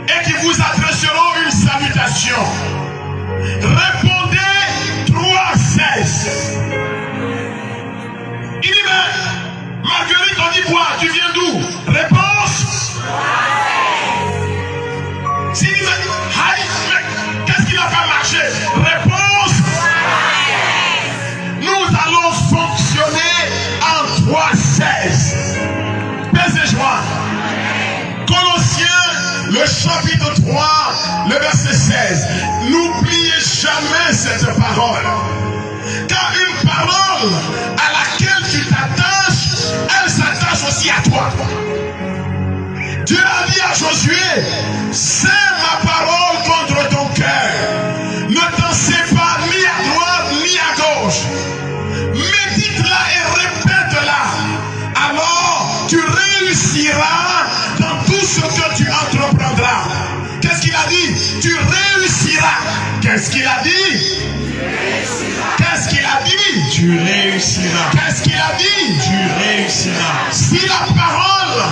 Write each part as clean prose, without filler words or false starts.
et qui vous adresseront une salutation. Répondez 3,16. Il dit, mais Marguerite, on dit quoi? Tu viens d'où? Réponse. S'il dit, mais qu'est-ce qui n'a pas marché? Réponse. Nous allons fonctionner en 3,16. Paix et joie. Colossiens, le chapitre 3, le verset 16. N'oubliez jamais cette parole. Car une parole à laquelle tu t'attaches, elle s'attache aussi à toi. Dieu a dit à Josué, c'est ma parole contre ton cœur. Ne t'en sais pas ni à droite ni à gauche. Médite-la et répète-la. Alors tu réussiras dans tout ce que tu entreprendras. Qu'est-ce qu'il a dit? Tu réussiras. Qu'est-ce qu'il a dit? Qu'est-ce qu'il a dit? Tu réussiras. Qu'est-ce qu'il a dit? Tu réussiras. Si la parole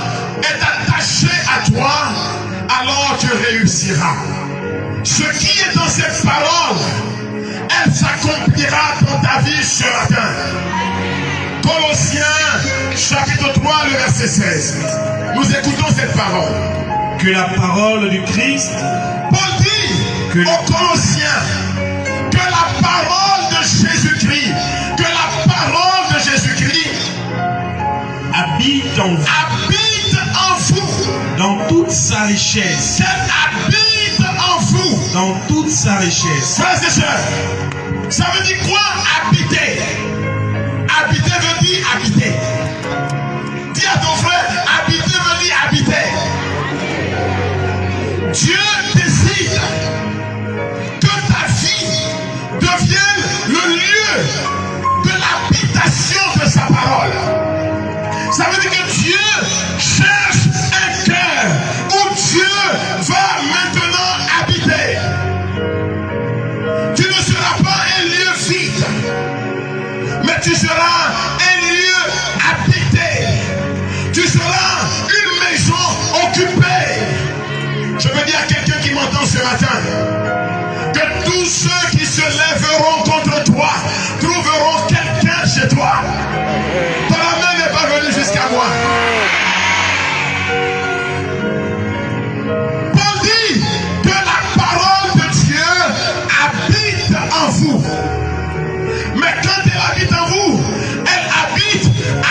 est attachée à toi, alors tu réussiras. Ce qui est dans cette parole, elle s'accomplira dans ta vie ce matin. Colossiens, chapitre 3, le verset 16. Nous écoutons cette parole. Que la parole du Christ, Paul dit aux Colossiens que la parole de Jésus-Christ, habite en vous dans toute sa richesse. Qu'elle habite en vous dans toute sa richesse. Frères et sœurs, ça veut dire quoi habiter? Habiter veut dire habiter. Dis à ton frère, habiter veut dire habiter. Dieu décide que ta vie devienne le lieu de l'habitation de sa parole. Ça veut dire que Dieu cherche un cœur où Dieu va maintenant habiter. Tu ne seras pas un lieu vide, mais tu seras un lieu habité. Tu seras une maison occupée. Je veux dire à quelqu'un qui m'entend ce matin que tous ceux qui se lèveront contre toi trouveront quelqu'un chez toi. Ton main n'est pas venue jusqu'à moi. Paul dit que la parole de Dieu habite en vous. Mais quand elle habite en vous, elle habite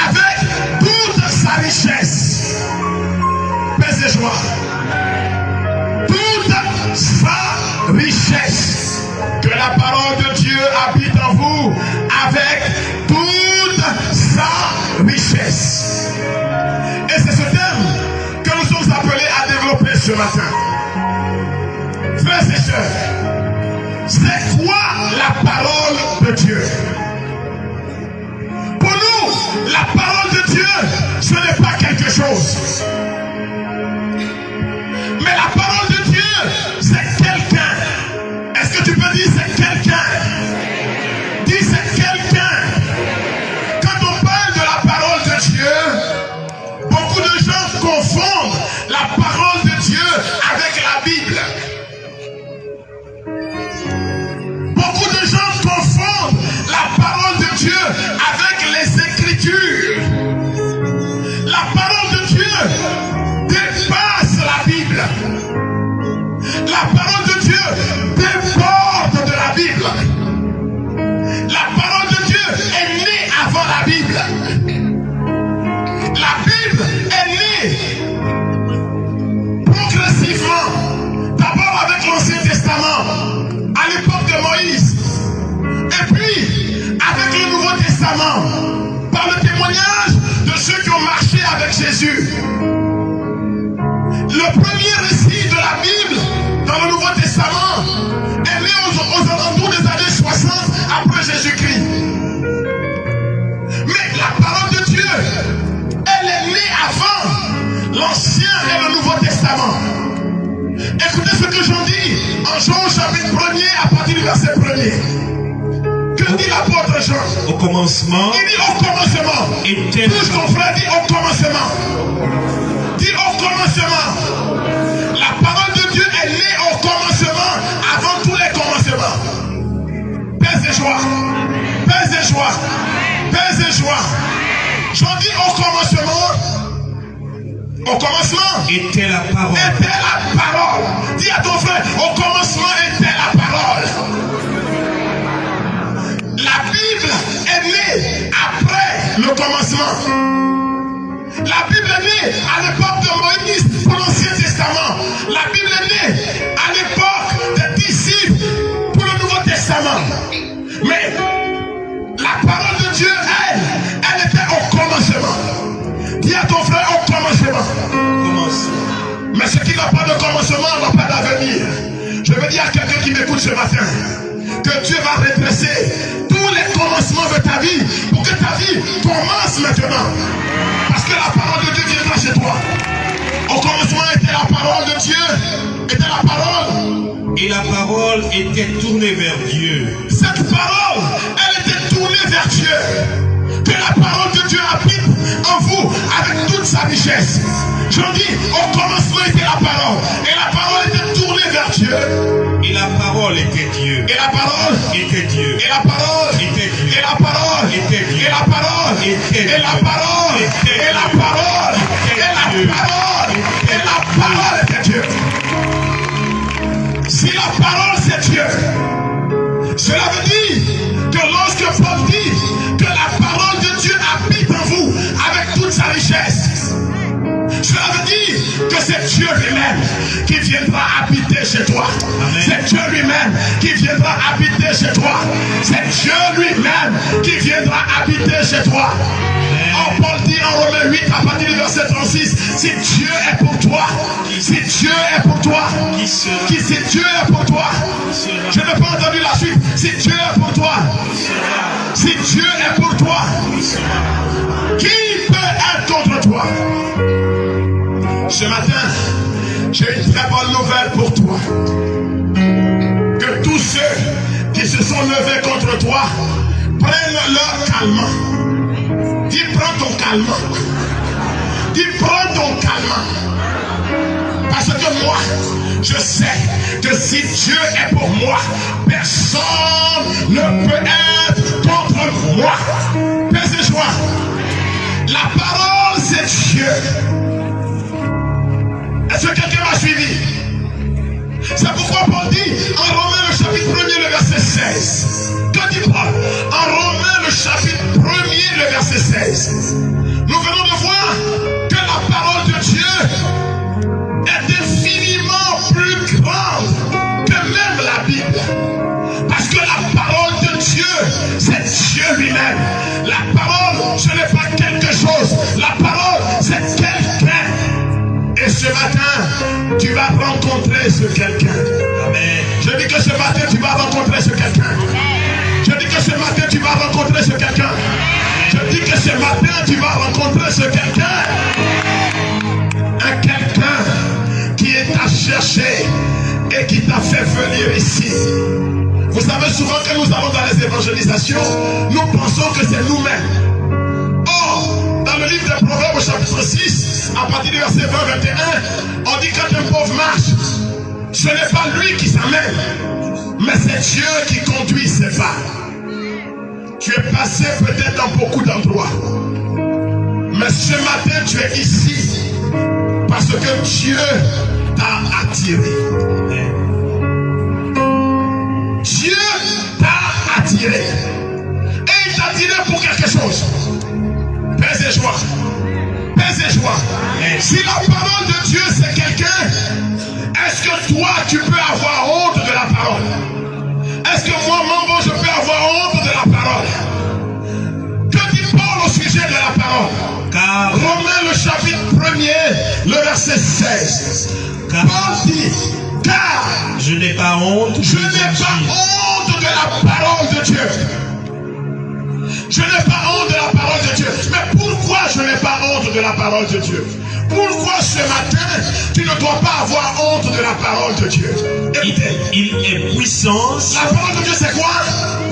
avec toute sa richesse. Paix et joie. Toute sa richesse. Que la parole de Dieu habite en vous avec toute sa richesse. Et c'est ce thème que nous sommes appelés à développer ce matin. Frères et sœurs, c'est quoi la parole de Dieu? Pour nous, la parole de Dieu, ce n'est pas quelque chose. Mais la parole de Dieu, c'est quelqu'un. Est-ce que tu peux dire c'est quelqu'un? Dis c'est quelqu'un. Quand on parle de la parole de Dieu, beaucoup de gens confondent la parole de Dieu avec la Bible. Beaucoup de gens confondent la parole de Dieu avec les Écritures. La parole de Dieu dépasse la Bible. La parole de Dieu déborde de la Bible. La parole de Dieu est née avant la Bible. La Bible est née progressivement. D'abord avec l'Ancien Testament, à l'époque de Moïse. Et puis, avec le Nouveau Testament, par le témoignage de ceux qui ont marché avec Jésus. Le premier récit de la Bible dans le Nouveau Testament est né aux alentours des années 60 après Jésus-Christ. Mais la parole de Dieu, elle est née avant l'Ancien et le Nouveau Testament. Écoutez ce que j'en dis en Jean chapitre 1er à partir du verset 1er. Que dit l'apôtre Jean? Au commencement, il dit au commencement. était Touche ton frère, dit au commencement. Dis au commencement. La parole de Dieu au commencement était la parole. était la parole. Dis à ton frère, au commencement était la parole. La Bible est née après le commencement. La Bible est née à l'époque de Moïse pour l'Ancien Testament. La Bible est née à l'époque des disciples pour le Nouveau Testament. Mais la parole de Dieu, elle était au commencement. Dis à ton frère au commencement. Mais ce qui n'a pas de commencement n'a pas d'avenir. Je veux dire à quelqu'un qui m'écoute ce matin que Dieu va redresser tous les commencements de ta vie pour que ta vie commence maintenant. Parce que la parole de Dieu viendra chez toi. Au commencement était la parole de Dieu, était la parole. Et la parole était tournée vers Dieu. Cette parole, elle était tournée vers Dieu. Que la parole de Dieu habite en vous avec toute sa richesse. Je dis, au commencement était la parole. Et la parole était tournée vers Dieu. Et la parole était Dieu. Et la parole était Dieu. Et la parole était Dieu. Et la parole était Dieu. Et la parole était Et la parole Et la parole Et la parole Et la parole était Dieu. Si la parole c'est Dieu, cela veut dire que lorsque Paul dit que la parole de Dieu habite en vous avec toute sa richesse, cela veut dire que c'est Dieu lui-même qui viendra habiter chez toi. C'est Dieu lui-même qui viendra habiter chez toi. C'est Dieu lui-même qui viendra habiter chez toi. Oh, Paul dit en Romains 8 à partir du verset 36, si Dieu est pour toi, si Dieu est pour toi, si Dieu est pour toi, je n'ai pas entendu la suite, si Dieu est pour toi, si Dieu est pour toi, qui peut être contre toi? Ce matin, j'ai une très bonne nouvelle pour toi. Que tous ceux qui se sont levés contre toi prennent leur calmant. Dis, prends ton calmant. Dis, prends ton calmant. Parce que moi, je sais que si Dieu est pour moi, personne ne peut être contre moi. Pèse les joies. La parole, c'est Dieu. Est-ce que quelqu'un m'a suivi? C'est pourquoi Paul dit en Romains le chapitre 1er le verset 16. Que dit Paul? En Romains le chapitre 1er le verset 16. Nous venons de voir que la parole de Dieu est infiniment plus grande que même la Bible. Parce que la parole de Dieu, c'est Dieu lui-même. La parole, ce n'est pas quelque chose. La parole, c'est quelqu'un. Et ce matin, tu vas rencontrer ce quelqu'un. Amen. Je dis que ce matin, tu vas rencontrer ce quelqu'un. Je dis que ce matin, tu vas rencontrer ce quelqu'un. Je dis que ce matin, tu vas rencontrer ce quelqu'un. Un quelqu'un qui est à chercher et qui t'a fait venir ici. Vous savez souvent que nous allons dans les évangélisations, nous pensons que c'est nous-mêmes. Or, dans le livre des Proverbes au chapitre 6, à partir du verset 20-21, on dit que quand un pauvre marche, ce n'est pas lui qui s'amène, mais c'est Dieu qui conduit ses pas. Tu es passé peut-être dans beaucoup d'endroits, mais ce matin tu es ici parce que Dieu t'a attiré. Dieu t'a attiré. Et il t'a attiré pour quelque chose. Paix et joie. Paix et joie. Si la parole de Dieu c'est quelqu'un, est-ce que toi tu peux avoir honte de la parole? Est-ce que moi, Mambo, je peux avoir honte de la parole? Que dit Paul au sujet de la parole? Car Romains le chapitre 1er, le verset 16. Paul dit, car je n'ai pas honte. Je n'ai pas honte de la parole de Dieu. Je n'ai pas honte de la parole de Dieu. Mais pourquoi je n'ai pas honte de la parole de Dieu? Pourquoi ce matin, tu ne dois pas avoir honte de la parole de Dieu? Écoutez. Il est puissance. La parole de Dieu c'est quoi?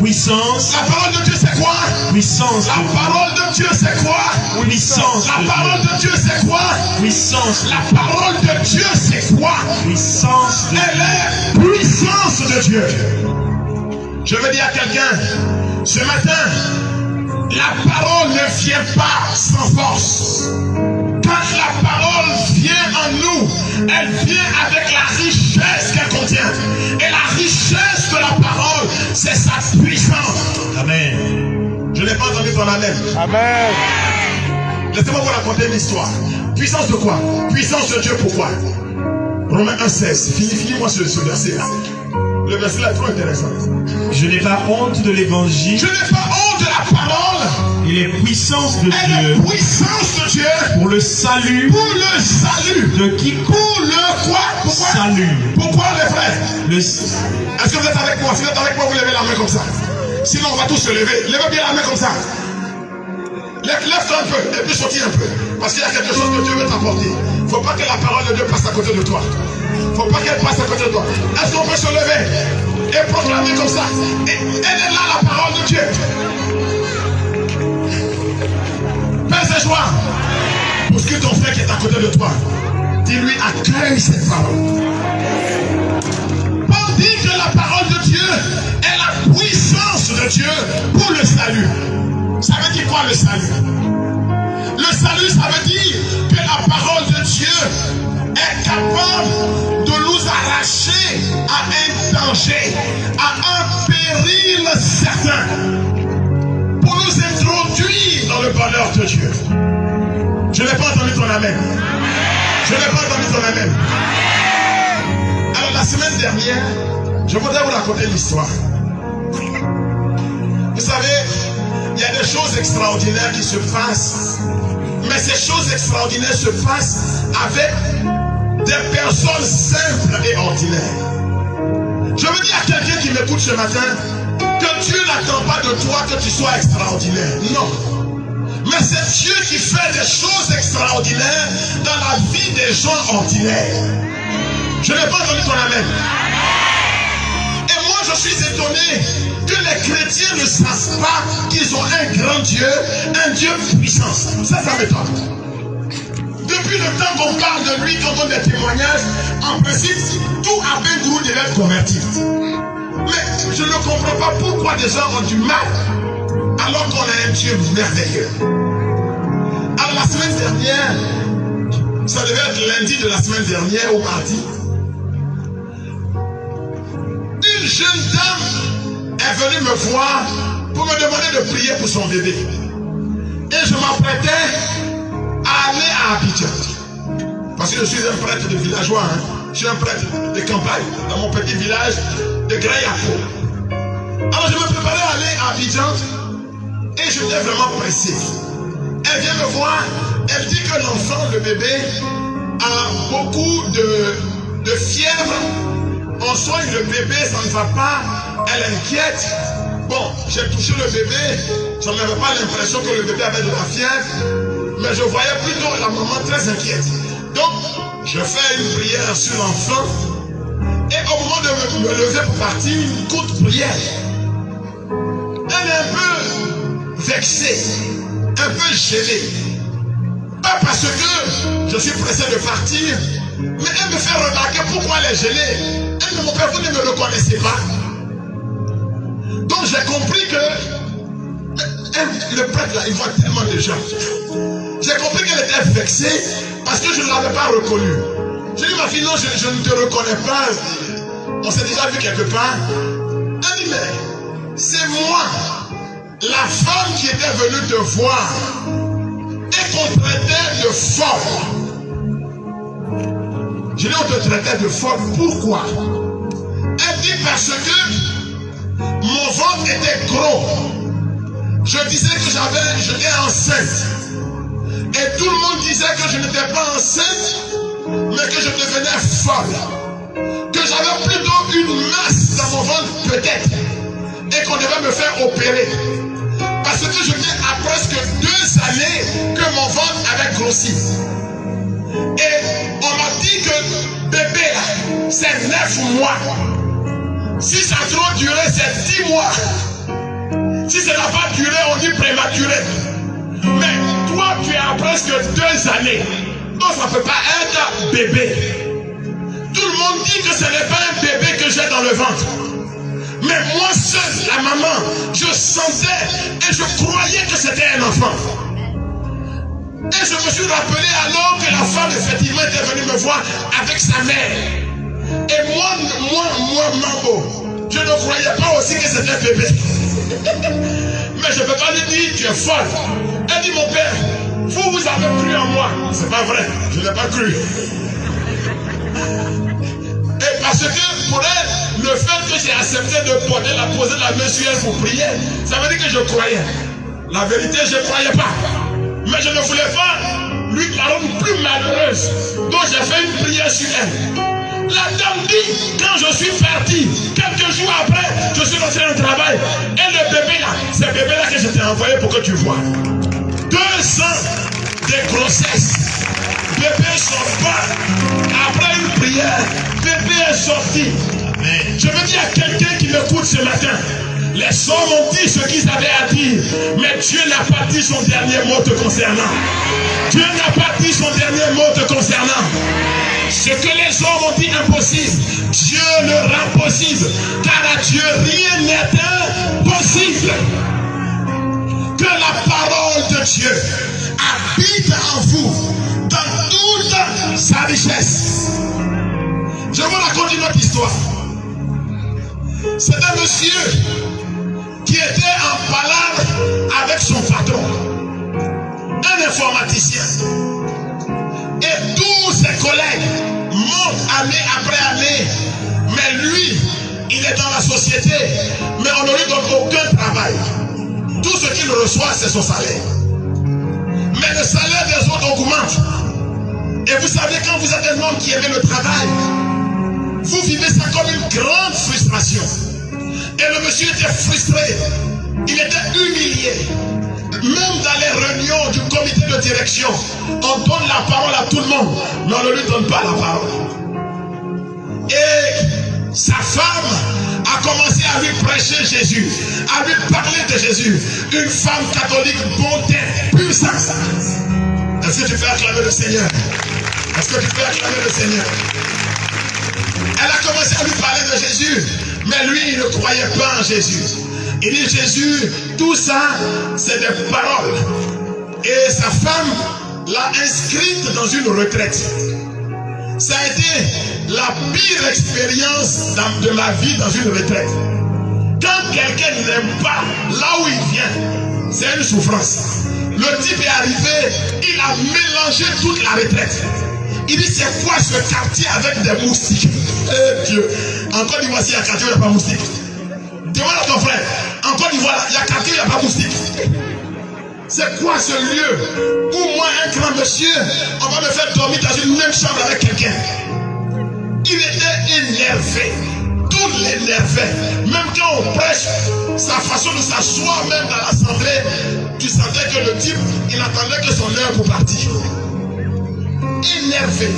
Puissance. La parole de Dieu c'est quoi? Puissance. La parole de Dieu c'est quoi? Puissance. La parole de Dieu c'est quoi? Puissance. La parole de Dieu c'est quoi? Puissance. Elle est puissance de Dieu. Je veux dire à quelqu'un, ce matin, la parole ne vient pas sans force. Quand la parole vient en nous, elle vient avec la richesse qu'elle contient. Et la richesse de la parole, c'est sa puissance. Amen. Je n'ai pas entendu ton amen. Amen. Laissez-moi vous raconter une histoire. Puissance de quoi? Puissance de Dieu, pourquoi? Romains 1,16. Finis-moi ce verset-là. Le verset-là est trop intéressant. Je n'ai pas honte de l'évangile. Je n'ai pas honte de la parole. Et les puissances de Et Dieu la puissance de Dieu pour le salut pour le salut. de quiconque Pour le quoi? Pourquoi? salue. Pourquoi les frères? Le... Est-ce que vous êtes avec moi? Si vous êtes avec moi, vous levez la main comme ça. Sinon, on va tous se lever. Levez bien la main comme ça. Lève-toi un peu et puis sortir un peu. Parce qu'il y a quelque chose que Dieu veut t'apporter. Il ne faut pas que la parole de Dieu passe à côté de toi. Il ne faut pas qu'elle passe à côté de toi. Est-ce qu'on peut se lever et proclamer comme ça? Et elle est là, la parole de Dieu. Pèse et joie. Bouscule ton frère qui est à côté de toi. Dis-lui, accueille cette parole. On dit que la parole de Dieu est la puissance de Dieu pour le salut. Ça veut dire quoi le salut? Le salut, ça veut dire que la parole de Dieu est capable de nous arracher à un danger, à un péril certain, pour nous introduire dans le bonheur de Dieu. Je n'ai pas entendu ton amen. Je n'ai pas entendu ton amen. Alors la semaine dernière, je voudrais vous raconter l'histoire. Vous savez, il y a des choses extraordinaires qui se passent, mais ces choses extraordinaires se passent avec des personnes simples et ordinaires. Je veux dire à quelqu'un qui m'écoute ce matin que Dieu n'attend pas de toi que tu sois extraordinaire. Non. Mais c'est Dieu qui fait des choses extraordinaires dans la vie des gens ordinaires. Je n'ai pas entendu ton amen. Et moi je suis étonné que les chrétiens ne savent pas qu'ils ont un grand Dieu, un Dieu puissant. Ça m'étonne. Depuis le temps qu'on parle de lui, quand on a des témoignages, en principe, tout Abengourou devait être converti. Mais je ne comprends pas pourquoi des gens ont du mal alors qu'on a un Dieu merveilleux. Alors la semaine dernière, ça devait être lundi de la semaine dernière ou mardi, une jeune dame est venue me voir pour me demander de prier pour son bébé. Et je m'apprêtais à aller à Abidjan. Parce que je suis un prêtre de villageois. Je suis un prêtre de campagne dans mon petit village de Grayapo. Alors je me préparais à aller à Abidjan et je j'étais vraiment pressé. Elle vient me voir, elle dit que l'enfant, le bébé, a beaucoup de fièvre. On soigne le bébé, ça ne va pas, elle inquiète. Bon, j'ai touché le bébé, je n'avais pas l'impression que le bébé avait de la fièvre, mais je voyais plutôt la maman très inquiète. Donc, je fais une prière sur l'enfant, et au moment de me lever pour partir, une courte prière. Elle est un peu vexée, un peu gênée. Pas parce que je suis pressé de partir, mais elle me fait remarquer pourquoi elle est gênée. Elle me dit, mon père, vous ne me reconnaissez pas. Donc j'ai compris que le prêtre là, il voit tellement de gens. J'ai compris qu'elle était vexée parce que je ne l'avais pas reconnue. J'ai dit, ma fille, non, je ne te reconnais pas. On s'est déjà vu quelque part. Elle dit, mais c'est moi, la femme qui était venue te voir et qu'on traitait de folle. Je dis, on te traitait de folle. Pourquoi? Elle dit, parce que mon ventre était gros. Je disais que j'étais enceinte. Et tout le monde disait que je n'étais pas enceinte, mais que je devenais folle. Que j'avais plutôt une masse dans mon ventre, peut-être. Et qu'on devait me faire opérer. Parce que je viens à presque 2 années que mon ventre avait grossi. Et on m'a dit que bébé là, c'est 9 mois. Si ça a trop duré, c'est 10 mois. Si ça n'a pas duré, on dit prématuré. Mais toi, tu es à presque 2 années. Donc ça ne peut pas être bébé. Tout le monde dit que ce n'est pas un bébé que j'ai dans le ventre. Mais Mais moi seul, la maman, je sentais et je croyais que c'était un enfant. Et je me suis rappelé alors que la femme effectivement était venue me voir avec sa mère. Et moi, Mambo, je ne croyais pas aussi que c'était un bébé. Mais je ne peux pas lui dire, tu es folle. Elle dit, mon père, vous avez cru en moi. C'est pas vrai, je n'ai pas cru. Et parce que pour elle, le fait que j'ai accepté de poser la main sur elle pour prier, ça veut dire que je croyais. La vérité, je ne croyais pas. Mais je ne voulais pas lui parler plus malheureuse. Donc j'ai fait une prière sur elle. La dame dit, quand je suis parti, quelques jours après, je suis rentré au travail. Et le bébé là, c'est le bébé là que je t'ai envoyé pour que tu vois. 2 ans de grossesse. Bébé sort pas. Après une prière, bébé est sorti. Amen. Je veux dire à quelqu'un qui m'écoute ce matin, les hommes ont dit ce qu'ils avaient à dire, mais Dieu n'a pas dit son dernier mot te concernant. Dieu n'a pas dit son dernier mot te concernant. Ce que les hommes ont dit impossible, Dieu le rend possible, car à Dieu rien n'est impossible. Que la parole de Dieu habite en vous dans toute sa richesse. Je vous raconte une autre histoire. C'est un monsieur qui était en palabre avec son patron, un informaticien. Et tous ses collègues montent année après année. Mais lui, il est dans la société, mais on ne lui donne aucun travail. Tout ce qu'il reçoit, c'est son salaire. Mais le salaire des autres augmente. Et vous savez, quand vous êtes un homme qui aime le travail, vous vivez ça comme une grande frustration. Et le monsieur était frustré. Il était humilié. Même dans les réunions du comité de direction, on donne la parole à tout le monde, mais on ne lui donne pas la parole. Et sa femme a commencé à lui prêcher Jésus, à lui parler de Jésus. Une femme catholique, bonté, puissance. Est-ce que tu peux acclamer le Seigneur? Est-ce que tu peux acclamer le Seigneur? Elle a commencé à lui parler de Jésus, mais lui, il ne croyait pas en Jésus. Il dit, Jésus, tout ça, c'est des paroles. Et sa femme l'a inscrite dans une retraite. Ça a été la pire expérience de ma vie dans une retraite. Quand quelqu'un n'aime pas là où il vient, c'est une souffrance. Le type est arrivé, il a mélangé toute la retraite. Il dit, c'est quoi ce quartier avec des moustiques? Eh Dieu, en Côte d'Ivoire, il y a un quartier où il n'y a pas de moustiques. Demande à ton frère, en Côte d'Ivoire, il y a un quartier où il n'y a pas de moustiques. C'est quoi ce lieu où moi, un grand monsieur, on va me faire dormir dans une même chambre avec quelqu'un? Il était énervé. Tout l'énervait. Même quand on prêche, sa façon de s'asseoir même dans l'assemblée, tu sentais que le type, il attendait que son heure pour partir. Énervé.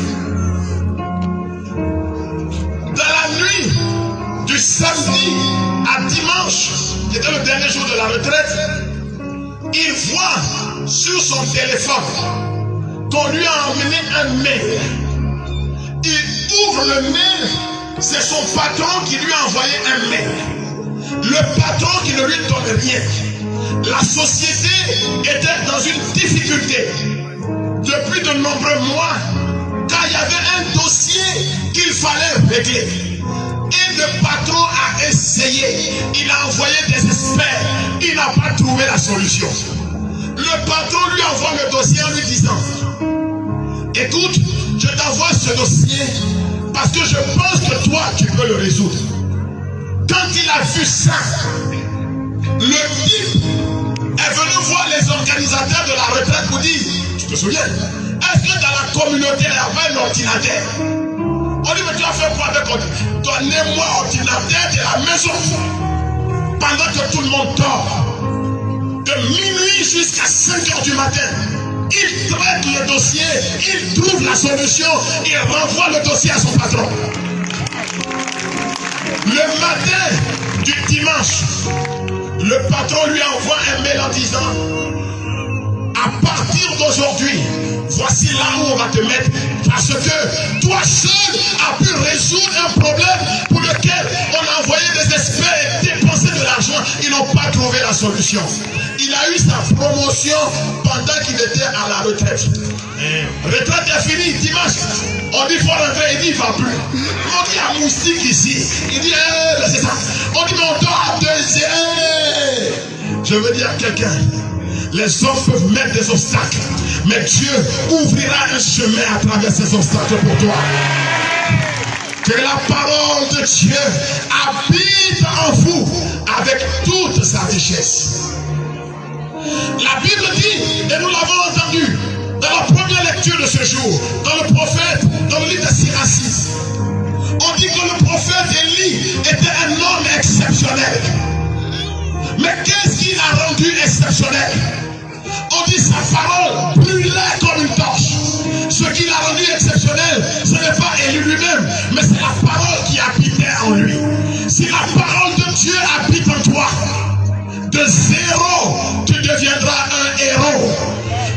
Dans la nuit du samedi à dimanche, qui était le dernier jour de la retraite, il voit sur son téléphone qu'on lui a emmené un mail. Il ouvre le mail, c'est son patron qui lui a envoyé un mail. Le patron qui ne lui donne rien. La société était dans une difficulté. Depuis de nombreux mois, car il y avait un dossier qu'il fallait régler. Et le patron a essayé, il a envoyé des experts, il n'a pas trouvé la solution. Le patron lui envoie le dossier en lui disant, écoute, je t'envoie ce dossier parce que je pense que toi, tu peux le résoudre. Quand il a vu ça, le type est venu voir les organisateurs de la retraite pour dire, tu te souviens, est-ce que dans la communauté, il y avait un ordinateur? On dit, mais tu as fait quoi avec ordinateur? Donnez-moi ordinateur de la maison. Pendant que tout le monde dort, de minuit jusqu'à 5 h du matin, il traite le dossier, il trouve la solution, il renvoie le dossier à son patron. Le matin du dimanche, le patron lui envoie un mail en disant, à partir d'aujourd'hui, voici là où on va te mettre, parce que toi seul as pu résoudre un problème pour lequel on a envoyé des experts ils n'ont pas trouvé la solution. Il a eu sa promotion pendant qu'il était à la retraite. Retraite est finie, dimanche. On dit il faut rentrer, il dit il ne va plus. On dit il y a moustique ici. Il dit c'est ça. On dit mais on dort à 2 heures. Je veux dire à quelqu'un, les hommes peuvent mettre des obstacles, mais Dieu ouvrira un chemin à travers ces obstacles pour toi. Que la parole de Dieu habite en vous avec toute sa richesse. La Bible dit, et nous l'avons entendu dans la première lecture de ce jour, dans le prophète, dans le livre de Sirachis, on dit que le prophète Élie était un homme exceptionnel. Mais qu'est-ce qui l'a rendu exceptionnel? On dit sa parole brûlait comme une torche. Ce qui l'a rendu exceptionnel, ce n'est pas Élie lui-même, mais c'est la parole qui habitait en lui. Si la parole de Dieu habite en toi, de zéro, tu deviendras un héros.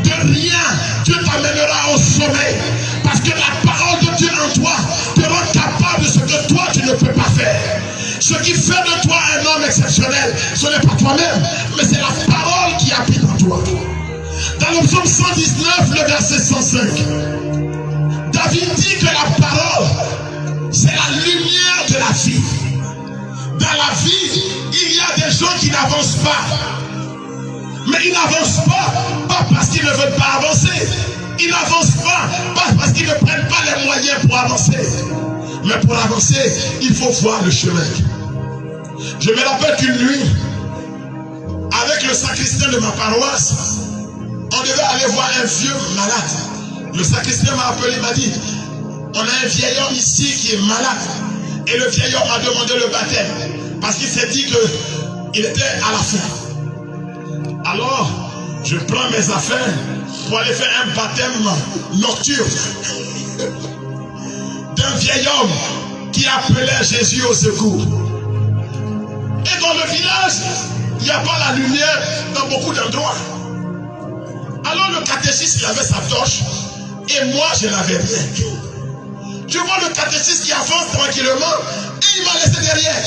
De rien, Dieu t'amènera au sommet. Parce que la parole de Dieu en toi te rend capable de ce que toi tu ne peux pas faire. Ce qui fait de toi un homme exceptionnel, ce n'est pas toi-même, mais c'est la parole qui habite en toi. Dans le psaume 119, le verset 105, David dit que la parole, c'est la lumière de la vie. Dans la vie, il y a des gens qui n'avancent pas. Mais ils n'avancent pas parce qu'ils ne veulent pas avancer. Ils n'avancent pas parce qu'ils ne prennent pas les moyens pour avancer. Mais pour avancer, il faut voir le chemin. Je me rappelle qu'une nuit, avec le sacristain de ma paroisse, on devait aller voir un vieux malade. Le sacristain m'a appelé, il m'a dit, on a un vieil homme ici qui est malade. Et le vieil homme a demandé le baptême. Parce qu'il s'est dit qu'il était à la fin. Alors, je prends mes affaires pour aller faire un baptême nocturne d'un vieil homme qui appelait Jésus au secours. Et dans le village, il n'y a pas la lumière dans beaucoup d'endroits. Alors le catéchiste, il avait sa torche, et moi, je n'avais rien. Je vois le catéchiste qui avance tranquillement, et il m'a laissé derrière.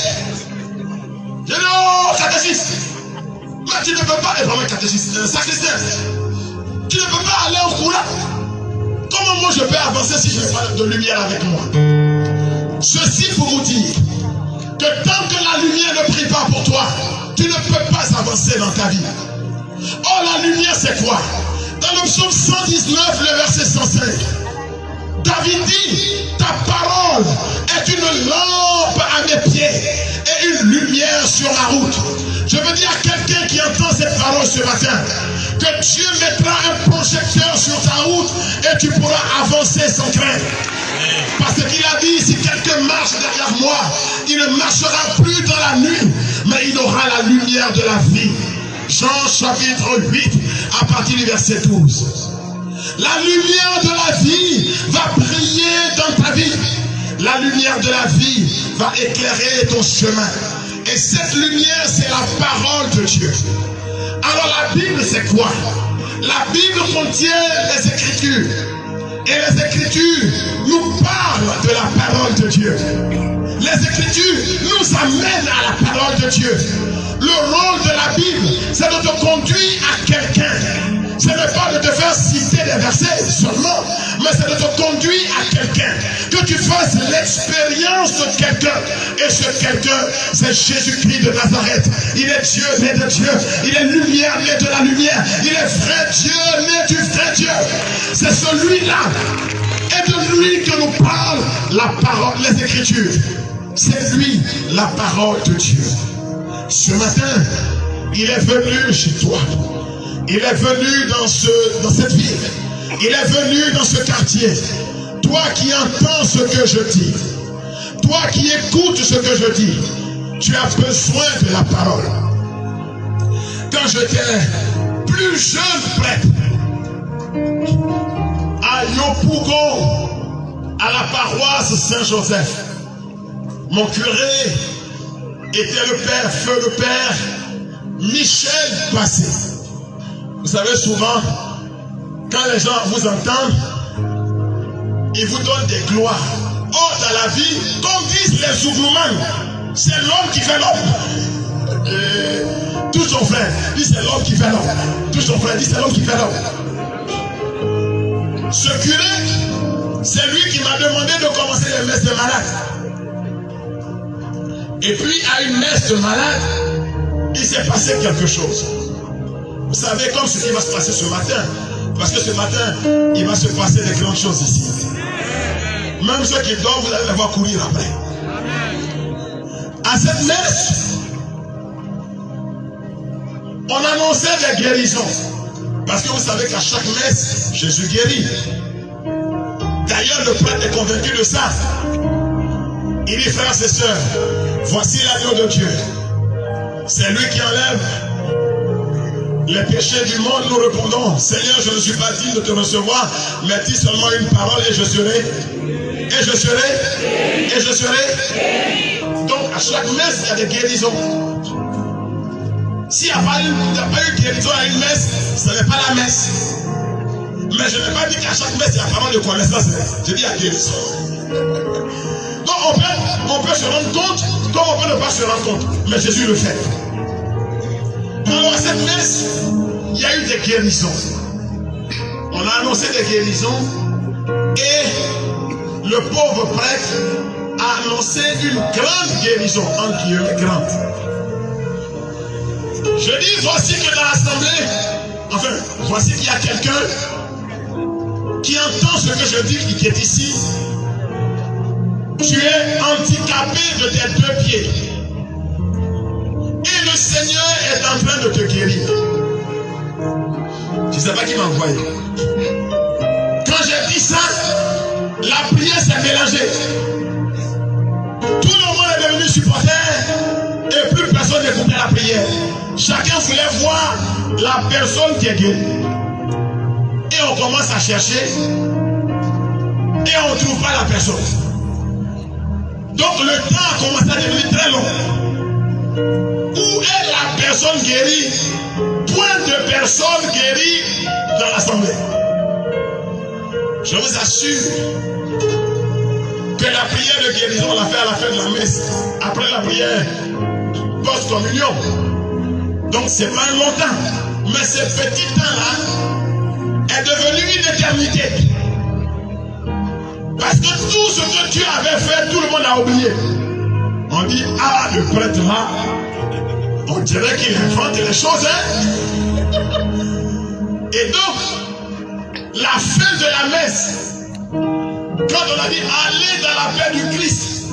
Je dis, oh, catéchiste, mais tu ne peux pas, et vraiment catéchiste, sacristain, tu ne peux pas aller en courant. Comment moi je peux avancer si je n'ai pas de lumière avec moi? Ceci pour vous dire que tant que la lumière ne brille pas pour toi, tu ne peux pas avancer dans ta vie. Oh, la lumière c'est quoi? Dans le psaume 119, le verset 105, David dit, ta parole est une lampe à mes pieds et une lumière sur la route. Je veux dire à quelqu'un qui entend cette parole ce matin, que Dieu mettra un projecteur sur ta route et tu pourras avancer sans crainte. Parce qu'il a dit, si quelqu'un marche derrière moi, il ne marchera plus dans la nuit, mais il aura la lumière de la vie. Jean chapitre 8, à partir du verset 12. La lumière de la vie va briller dans ta vie. La lumière de la vie va éclairer ton chemin. Et cette lumière, c'est la parole de Dieu. Alors la Bible, c'est quoi? La Bible contient les Écritures. Et les Écritures nous parlent de la parole de Dieu. Les Écritures nous amènent à la parole de Dieu. Le rôle de la Bible, c'est de te conduire à quelqu'un. Ce n'est pas de te faire citer des versets seulement, mais c'est de te conduire à quelqu'un. Que tu fasses l'expérience de quelqu'un. Et ce quelqu'un, c'est Jésus-Christ de Nazareth. Il est Dieu, né de Dieu. Il est lumière, né de la lumière. Il est vrai Dieu, né du vrai Dieu. C'est celui-là. Et de lui que nous parle la parole, les Écritures. C'est lui, la parole de Dieu. Ce matin, il est venu chez toi. Il est venu dans cette ville. Il est venu dans ce quartier. Toi qui entends ce que je dis. Toi qui écoutes ce que je dis. Tu as besoin de la parole. Quand j'étais plus jeune prêtre, à Yopougon, à la paroisse Saint-Joseph, mon curé était le père, feu le père Michel Bassé. Vous savez, souvent, quand les gens vous entendent, ils vous donnent des gloires. Or, dans la vie, comme disent les Zougloumans, c'est l'homme qui fait l'homme. Touche ton frère, dis c'est l'homme qui fait l'homme. Touche ton frère, dis c'est l'homme qui fait l'homme. Ce curé, c'est lui qui m'a demandé de commencer les messes de malades. Et puis à une messe de malade, il s'est passé quelque chose. Vous savez comme ce qui va se passer ce matin. Parce que ce matin, il va se passer des grandes choses ici. Même ceux qui dorment, vous allez les voir courir après. À cette messe, on annonçait des guérisons. Parce que vous savez qu'à chaque messe, Jésus guérit. D'ailleurs, le prêtre est convaincu de ça. Il dit, frères et sœurs, voici l'agneau de Dieu. C'est lui qui enlève les péchés du monde. Nous répondons, Seigneur, je ne suis pas digne de te recevoir, mais dis seulement une parole et je serai. Et je serai. Et je serai. Donc, à chaque messe, il y a des guérisons. S'il n'y a pas eu de guérison à une messe, ce n'est pas la messe. Mais je n'ai pas dit qu'à chaque messe, il y a parole de connaissance. Je dis à guérison. Donc, on peut se rendre compte, comme on peut ne pas se rendre compte. Mais Jésus le fait. Alors, à cette messe, il y a eu des guérisons. On a annoncé des guérisons et le pauvre prêtre a annoncé une grande guérison, entre guillemets, grande. Je dis, voici que dans l'assemblée, enfin, voici qu'il y a quelqu'un qui entend ce que je dis, qui est ici. Tu es handicapé de tes deux pieds. Et le Seigneur est en train de te guérir. Je ne sais pas qui m'a envoyé. Quand j'ai dit ça, la prière s'est mélangée. Tout le monde est devenu supporter et plus personne n'écoutait la prière. Chacun voulait voir la personne qui est guérie. Et on commence à chercher et on ne trouve pas la personne. Donc le temps a commencé à devenir très long. Où est la personne guérie? Point de personne guérie dans l'assemblée. Je vous assure que la prière de guérison, on l'a fait à la fin de la messe, après la prière post-communion. Donc c'est pas longtemps. Mais ce petit temps-là est devenu une éternité. Parce que tout ce que Dieu avait fait, tout le monde a oublié. On dit, ah, le prêtre là, on dirait qu'il invente les choses, hein? Et donc, la fin de la messe, quand on a dit, allez dans la paix du Christ,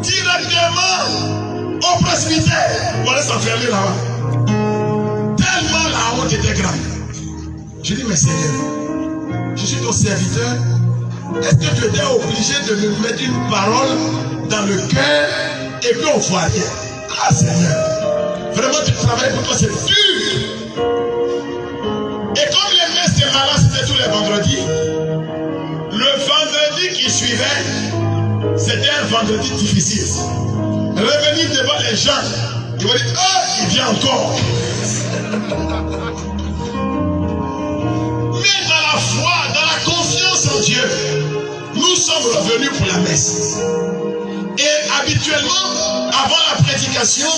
directement au presbytère, on allait s'enfermer là-bas. Tellement la honte était grande. Je dis, mais Seigneur, je suis ton serviteur. Est-ce que tu étais obligé de me mettre une parole dans le cœur et puis on voit rien? Ah Seigneur, vraiment tu travailles pour toi, c'est dur. Et comme les messes de malades c'était tous les vendredis, le vendredi qui suivait, c'était un vendredi difficile. Revenir devant les gens, ils vont dire, oh, il vient encore. Mais dans la foi, dans la confiance en Dieu, nous sommes revenus pour la messe. Et habituellement, avant la prédication,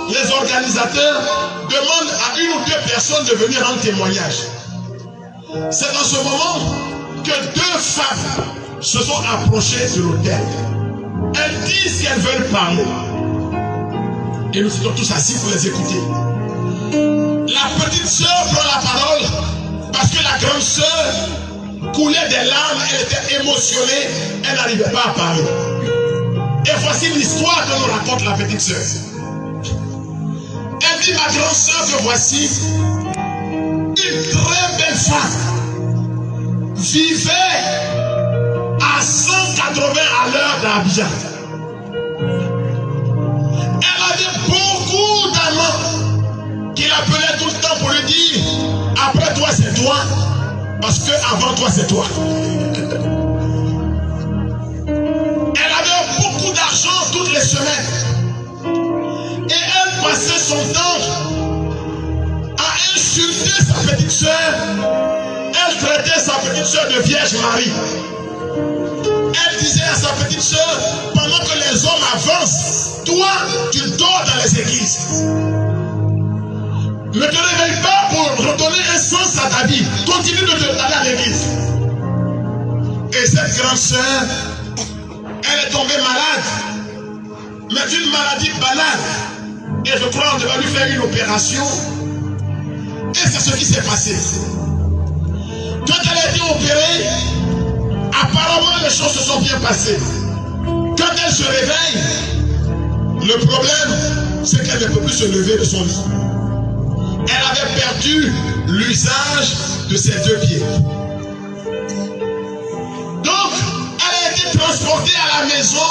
les organisateurs demandent à une ou deux personnes de venir rendre témoignage. C'est dans ce moment que deux femmes se sont approchées de l'autel. Elles disent qu'elles veulent parler. Et nous étions tous assis pour les écouter. La petite sœur prend la parole parce que la grande sœur coulait des larmes, elle était émotionnée, elle n'arrivait pas à parler. Et voici l'histoire que nous raconte la petite sœur. Elle dit, ma grande sœur, que voici une très belle femme vivait à 180 à l'heure d'Abidjan. Elle avait beaucoup d'amants qu'il appelait tout le temps pour lui dire, après toi c'est toi, parce que avant toi c'est toi. Elle avait beaucoup d'argent toutes les semaines. Et elle passait son temps à insulter sa petite soeur. Elle traitait sa petite soeur de Vierge Marie. Elle disait à sa petite soeur, pendant que les hommes avancent, toi tu dors dans les églises. Ne te réveille pas pour redonner un sens à ta vie. Continue d'aller à l'église. Et cette grande sœur, elle est tombée malade. Mais d'une maladie banale. Et je crois qu'on devait lui faire une opération. Et c'est ce qui s'est passé. Quand elle a été opérée, apparemment les choses se sont bien passées. Quand elle se réveille, le problème, c'est qu'elle ne peut plus se lever de son lit. Elle avait perdu l'usage de ses deux pieds. Donc, elle a été transportée à la maison.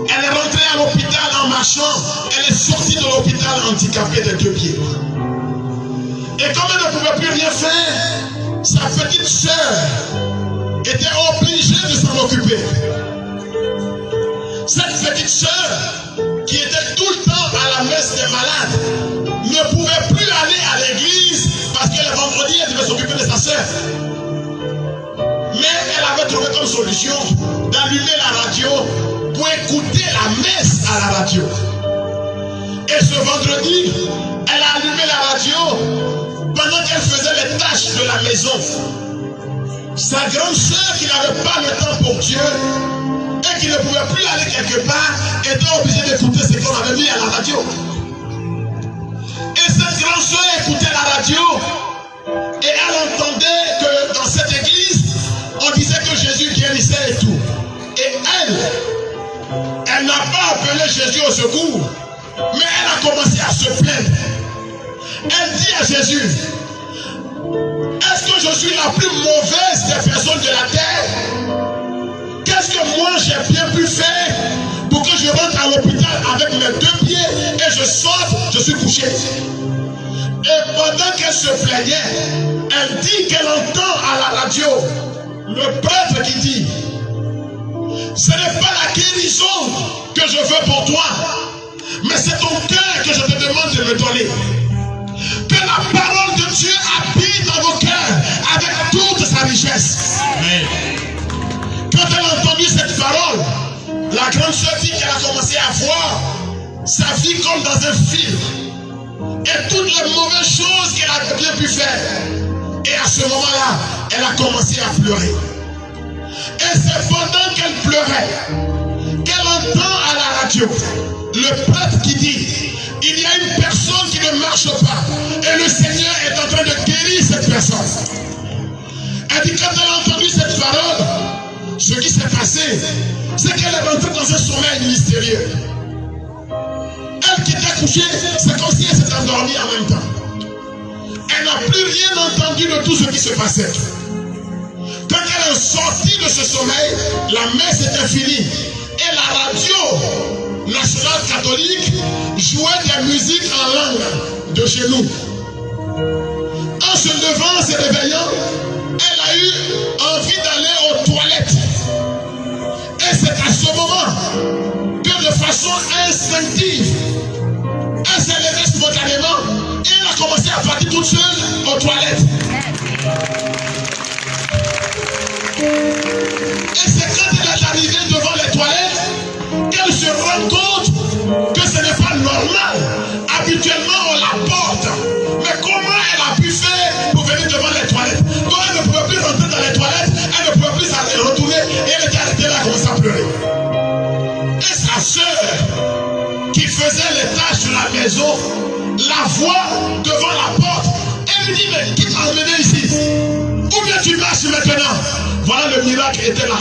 Elle est rentrée à l'hôpital en marchant. Elle est sortie de l'hôpital handicapée des deux pieds. Et comme elle ne pouvait plus rien faire, sa petite sœur était obligée de s'en occuper. Cette petite sœur, qui était tout le temps à la messe des malades, ne pouvait plus aller à l'église parce que le vendredi, elle devait s'occuper de sa sœur. Mais elle avait trouvé comme solution d'allumer la radio pour écouter la messe à la radio. Et ce vendredi, elle a allumé la radio pendant qu'elle faisait les tâches de la maison. Sa grande sœur, qui n'avait pas le temps pour Dieu et qui ne pouvait plus aller quelque part, était obligée d'écouter ce qu'on avait mis à la radio. Et cette grande sœur écoutait la radio et elle entendait que dans cette église, on disait que Jésus guérissait et tout. Et elle n'a pas appelé Jésus au secours, mais elle a commencé à se plaindre. Elle dit à Jésus, est-ce que je suis la plus mauvaise des personnes de la terre? Qu'est-ce que moi j'ai bien pu faire pour que je rentre à l'hôpital avec mes deux pieds et je sorte, je suis couché? Et pendant qu'elle se plaignait, elle dit qu'elle entend à la radio le prêtre qui dit, ce n'est pas la guérison que je veux pour toi, mais c'est ton cœur que je te demande de me donner. Que la parole de Dieu habite dans vos cœurs avec toute sa richesse. Amen. Quand elle a entendu cette parole, la grande sœur dit qu'elle a commencé à voir sa vie comme dans un film. Et toutes les mauvaises choses qu'elle a bien pu faire. Et à ce moment-là, elle a commencé à pleurer. Et c'est pendant qu'elle pleurait qu'elle entend à la radio le prêtre qui dit, il y a une personne qui ne marche pas et le Seigneur est en train de guérir cette personne. Elle dit, quand elle a entendu cette parole, ce qui s'est passé, c'est qu'elle est rentrée dans un sommeil mystérieux. Elle qui était couchée, c'est comme si elle s'était endormie en même temps. Elle n'a plus rien entendu de tout ce qui se passait. Quand elle est sortie de ce sommeil, la messe était finie. Et la radio nationale catholique jouait des musiques en langue de chez nous. En se levant, se réveillant, elle a eu envie d'aller aux toilettes. Et c'est à ce moment que de façon instinctive, elle s'est levée spontanément et elle a commencé à partir toute seule aux toilettes. Et c'est quand elle est arrivée devant les toilettes qu'elle se rend compte que ce n'est pas normal. Habituellement, on la porte. Mais comment elle a pu faire pour venir devant les toilettes? Donc elle ne pouvait plus rentrer dans les toilettes, elle ne pouvait plus s'en retourner et elle était arrêtée là, elle a commencé à pleurer. Et sa sœur, qui faisait les tâches de la maison, la voit devant la porte. Elle lui dit, mais qui t'a emmené ici? Où bien tu marches maintenant? Voilà, le miracle était là.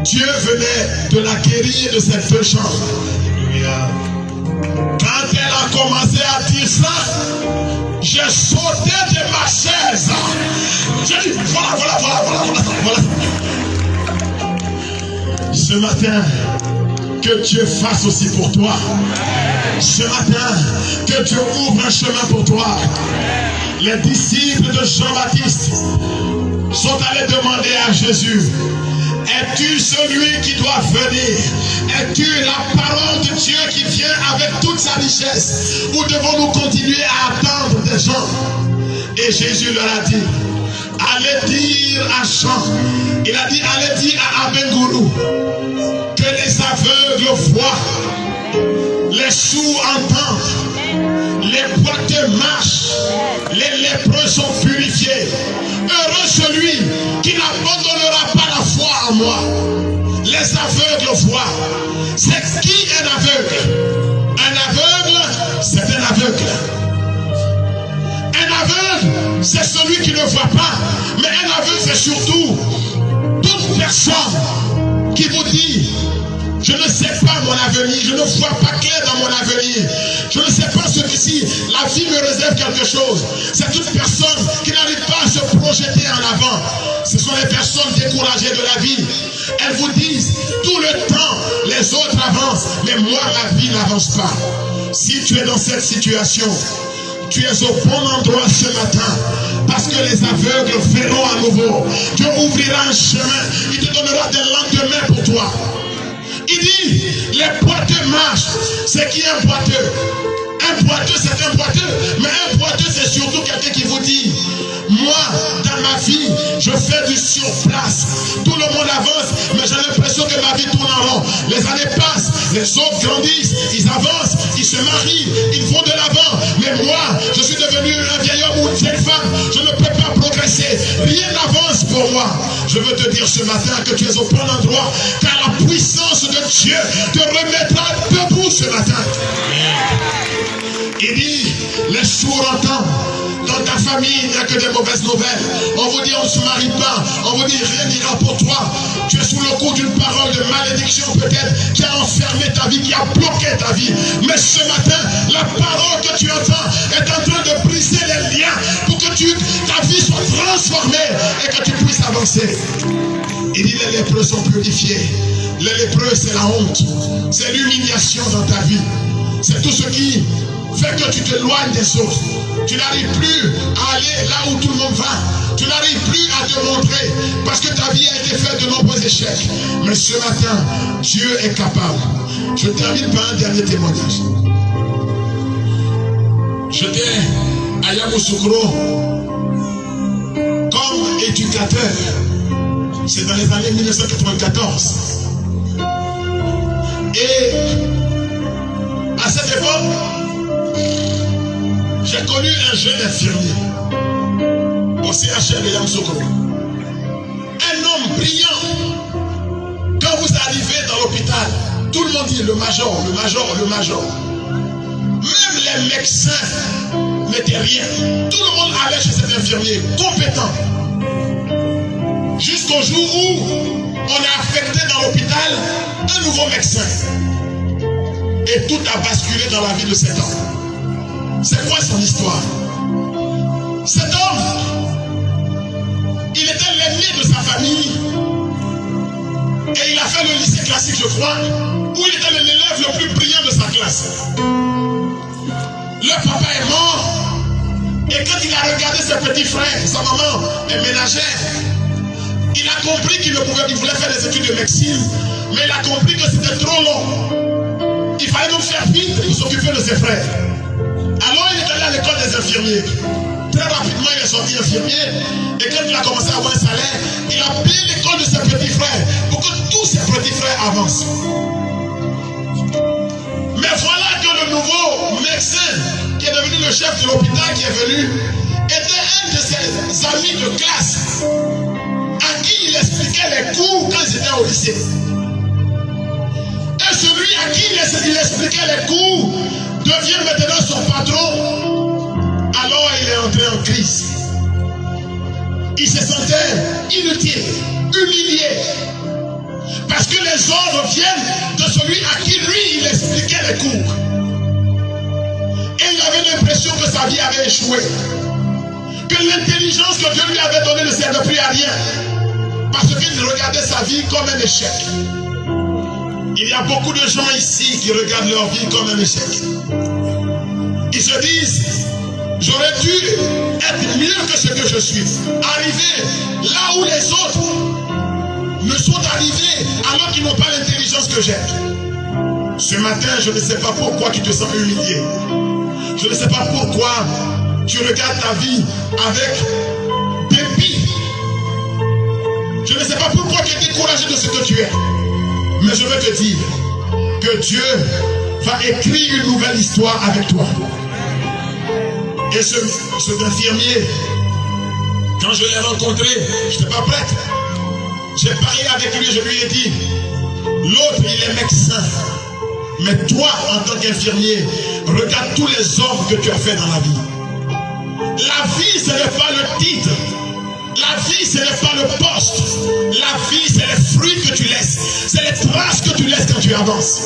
Dieu venait de la guérir de cette deux chambres. Quand elle a commencé à dire ça, j'ai sauté de ma chaise. J'ai dit, voilà. Ce matin, que Dieu fasse aussi pour toi. Ce matin, que Dieu ouvre un chemin pour toi. Les disciples de Jean-Baptiste sont allés demander à Jésus, es-tu celui qui doit venir? Es-tu la parole de Dieu qui vient avec toute sa richesse? Ou devons-nous continuer à attendre des gens? Et Jésus leur a dit, allez dire à Jean, il a dit, allez dire à Abengourou, que les aveugles voient, les sourds entendent, les boiteux marchent, les lépreux sont purifiés. Heureux celui qui n'abandonnera pas la foi en moi. Les aveugles voient. C'est qui un aveugle? Un aveugle, c'est un aveugle. Un aveugle, c'est celui qui ne voit pas. Mais un aveugle, c'est surtout toute personne qui vous dit: je ne sais pas mon avenir, je ne vois pas clair dans mon avenir. Je ne sais pas ce que si la vie me réserve quelque chose. C'est toute personne qui n'arrive pas à se projeter en avant. Ce sont les personnes découragées de la vie. Elles vous disent tout le temps, les autres avancent, mais moi la vie n'avance pas. Si tu es dans cette situation, tu es au bon endroit ce matin, parce que les aveugles verront à nouveau. Dieu ouvrira un chemin, il te donnera des lendemains pour toi. Il dit, les boiteux marchent. C'est qui un boiteux? Un boiteux, c'est un boiteux. Mais un boiteux, c'est surtout quelqu'un qui vous dit: moi, dans ma vie, je fais du surplace. Tout le monde avance, mais j'ai l'impression que ma vie tourne en rond. Les années passent, les autres grandissent, ils avancent, ils se marient, ils vont de l'avant. Mais moi, je suis devenu un vieil homme ou une vieille femme. Je ne peux pas progresser. Rien n'avance pour moi. Je veux te dire ce matin que tu es au bon endroit, car la puissance de Dieu te remettra debout ce matin. Il dit, les sourds entendent. Dans ta famille, il n'y a que des mauvaises nouvelles. On vous dit on ne se marie pas. On vous dit rien n'ira pour toi. Tu es sous le coup d'une parole de malédiction peut-être qui a enfermé ta vie, qui a bloqué ta vie. Mais ce matin, la parole que tu entends est en train de briser les liens pour que ta vie soit transformée et que tu puisses avancer. Il dit les lépreux sont purifiés. Les lépreux, c'est la honte. C'est l'humiliation dans ta vie. C'est tout ce qui fait que tu t'éloignes des autres. Tu n'arrives plus à aller là où tout le monde va. Tu n'arrives plus à te montrer parce que ta vie a été faite de nombreux échecs. Mais ce matin, Dieu est capable. Je termine par un dernier témoignage. J'étais à Yamoussoukro comme éducateur. C'est dans les années 1994. Et à cette époque, j'ai connu un jeune infirmier au CHR de Yamoussoukro. Un homme brillant. Quand vous arrivez dans l'hôpital, tout le monde dit le major, le major, le major. Même les médecins n'étaient rien. Tout le monde allait chez cet infirmier, compétent. Jusqu'au jour où on a affecté dans l'hôpital un nouveau médecin. Et tout a basculé dans la vie de cet homme. C'est quoi son histoire? Cet homme, il était l'aîné de sa famille. Et il a fait le lycée classique, je crois, où il était l'élève le plus brillant de sa classe. Le papa est mort. Et quand il a regardé ses petits frères, sa maman est ménagère, il a compris qu'il voulait faire des études de médecine, mais il a compris que c'était trop long. Il fallait donc faire vite pour s'occuper de ses frères. Alors il est allé à l'école des infirmiers. Très rapidement, il est sorti infirmier. Et quand il a commencé à avoir un salaire, il a payé l'école de ses petits frères pour que tous ses petits frères avancent. Mais voilà que le nouveau médecin qui est devenu le chef de l'hôpital qui est venu était un de ses amis de classe à qui il expliquait les cours quand ils étaient au lycée. Et celui à qui il expliquait les cours devient maintenant son patron. Alors il est entré en crise. Il se sentait inutile, humilié. Parce que les ordres viennent de celui à qui lui il expliquait les cours. Et il avait l'impression que sa vie avait échoué. Que l'intelligence que Dieu lui avait donnée ne servait plus à rien. Parce qu'il regardait sa vie comme un échec. Il y a beaucoup de gens ici qui regardent leur vie comme un échec. Ils se disent, j'aurais dû être mieux que ce que je suis. Arriver là où les autres ne sont arrivés alors qu'ils n'ont pas l'intelligence que j'ai. Ce matin, je ne sais pas pourquoi tu te sens humilié. Je ne sais pas pourquoi tu regardes ta vie avec dépit. Je ne sais pas pourquoi tu es découragé de ce que tu es. Mais je veux te dire que Dieu va écrire une nouvelle histoire avec toi. Et cet infirmier, quand je l'ai rencontré, je n'étais pas prête. J'ai parlé avec lui, je lui ai dit, l'autre il est médecin. Mais toi, en tant qu'infirmier, regarde tous les hommes que tu as fait dans la vie. La vie, ce n'est pas le titre. La vie, ce n'est pas le poste. La vie, c'est les fruits que tu laisses. C'est les traces que tu laisses quand tu avances.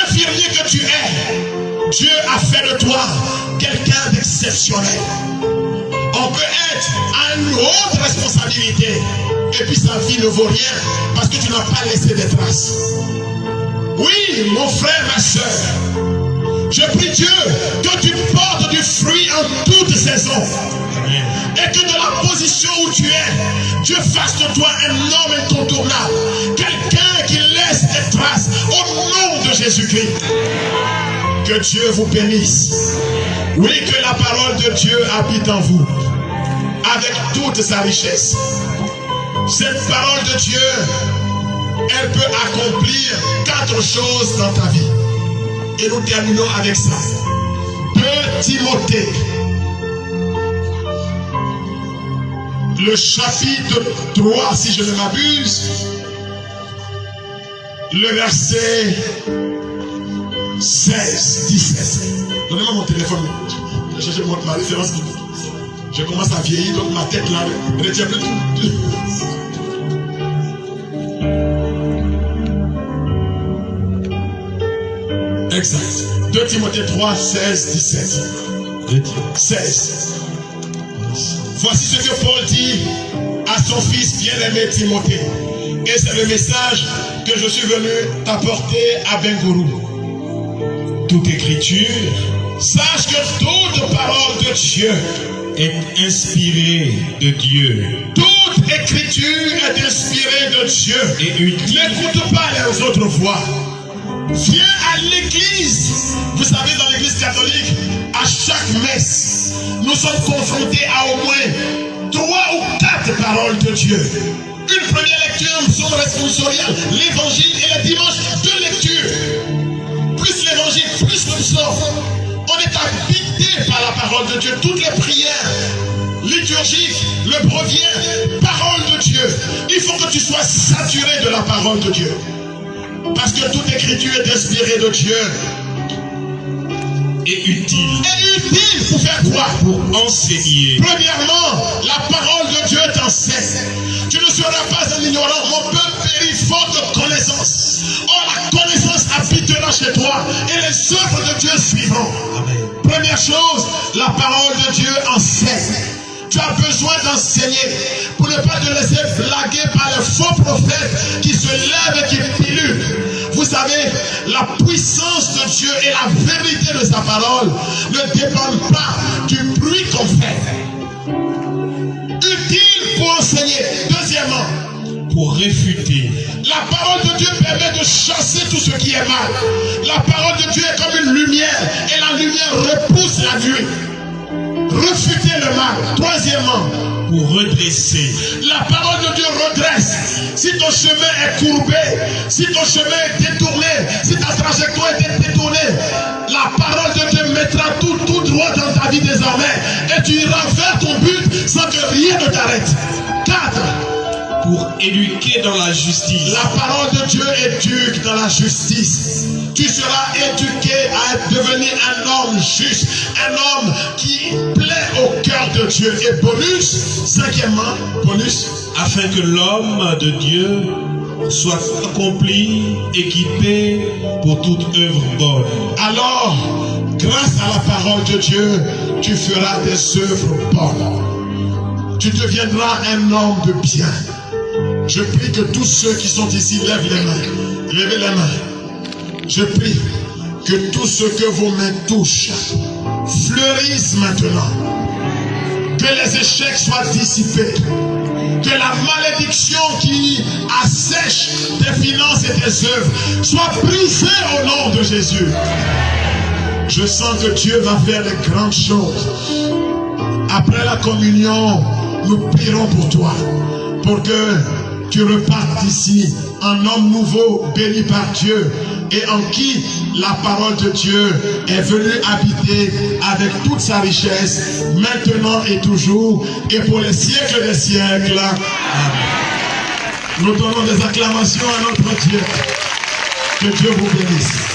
Infirmier que tu es, Dieu a fait de toi quelqu'un d'exceptionnel. On peut être à une haute responsabilité et puis sa vie ne vaut rien parce que tu n'as pas laissé des traces. Oui, mon frère, ma soeur, je prie Dieu que tu portes du fruit en toute saison. Et que de la position où tu es, Dieu fasse de toi un homme incontournable. Quelqu'un qui laisse des traces au nom de Jésus-Christ. Que Dieu vous bénisse. Oui, que la parole de Dieu habite en vous. Avec toute sa richesse. Cette parole de Dieu, elle peut accomplir 4 choses dans ta vie. Et nous terminons avec ça. 2 Timothée. Le chapitre 3, si je ne m'abuse. Le verset 16, 17. Donnez-moi mon téléphone. Je cherche ma référence biblique. Je commence à vieillir, donc ma tête là ne retient plus tout. Exact. 2 Timothée 3, 16, 17. 16. Voici ce que Paul dit à son fils bien-aimé Timothée. Et c'est le message que je suis venu t'apporter à Bengourou. Toute écriture, sache que toute parole de Dieu est inspirée de Dieu. Toute écriture est inspirée de Dieu. Et n'écoute pas les autres voix. Viens à l'église. Vous savez, dans l'église catholique, à chaque messe, nous sommes confrontés à au moins 3 ou 4 paroles de Dieu. Une première lecture, psaume responsorial, l'évangile, et le dimanche, 2 lectures. Plus l'évangile, plus le psaume. On est habité par la parole de Dieu. Toutes les prières liturgiques, le breviaire, parole de Dieu. Il faut que tu sois saturé de la parole de Dieu. Parce que toute écriture est inspirée de Dieu. Et utile. Et utile pour faire quoi? Pour enseigner. Premièrement, la parole de Dieu t'enseigne. Tu ne seras pas un ignorant. Mon peuple périt faute de connaissance. Or, la connaissance habitera chez toi. Et les œuvres de Dieu suivront. Amen. Première chose, la parole de Dieu enseigne. Tu as besoin d'enseigner pour ne pas te laisser blaguer par les faux prophètes qui se lèvent et qui pilulent. Vous savez, la puissance de Dieu et la vérité de sa parole ne dépendent pas du bruit qu'on fait. Utile pour enseigner. Deuxièmement, pour réfuter. La parole de Dieu permet de chasser tout ce qui est mal. La parole de Dieu est comme une lumière et la lumière repousse la nuit. Refuter le mal. Troisièmement, pour redresser. La parole de Dieu redresse. Si ton chemin est courbé, si ton chemin est détourné, si ta trajectoire est détournée, la parole de Dieu mettra tout droit dans ta vie désormais. Et tu iras vers ton but sans que rien ne t'arrête. 4. Pour éduquer dans la justice. La parole de Dieu éduque dans la justice. Tu seras éduqué à devenir un homme juste, un homme qui plaît au cœur de Dieu. Et bonus, 5e bonus, afin que l'homme de Dieu soit accompli, équipé pour toute œuvre bonne. Alors, grâce à la parole de Dieu, tu feras des œuvres bonnes. Tu deviendras un homme de bien. Je prie que tous ceux qui sont ici lèvent les mains. Levez les mains. Je prie que tout ce que vos mains touchent fleurisse maintenant. Que les échecs soient dissipés. Que la malédiction qui assèche tes finances et tes œuvres soit brisée au nom de Jésus. Je sens que Dieu va faire de grandes choses. Après la communion, nous prierons pour toi. Pour que tu repartes d'ici un homme nouveau, béni par Dieu, et en qui la parole de Dieu est venue habiter avec toute sa richesse, maintenant et toujours, et pour les siècles des siècles. Amen. Nous donnons des acclamations à notre Dieu. Que Dieu vous bénisse.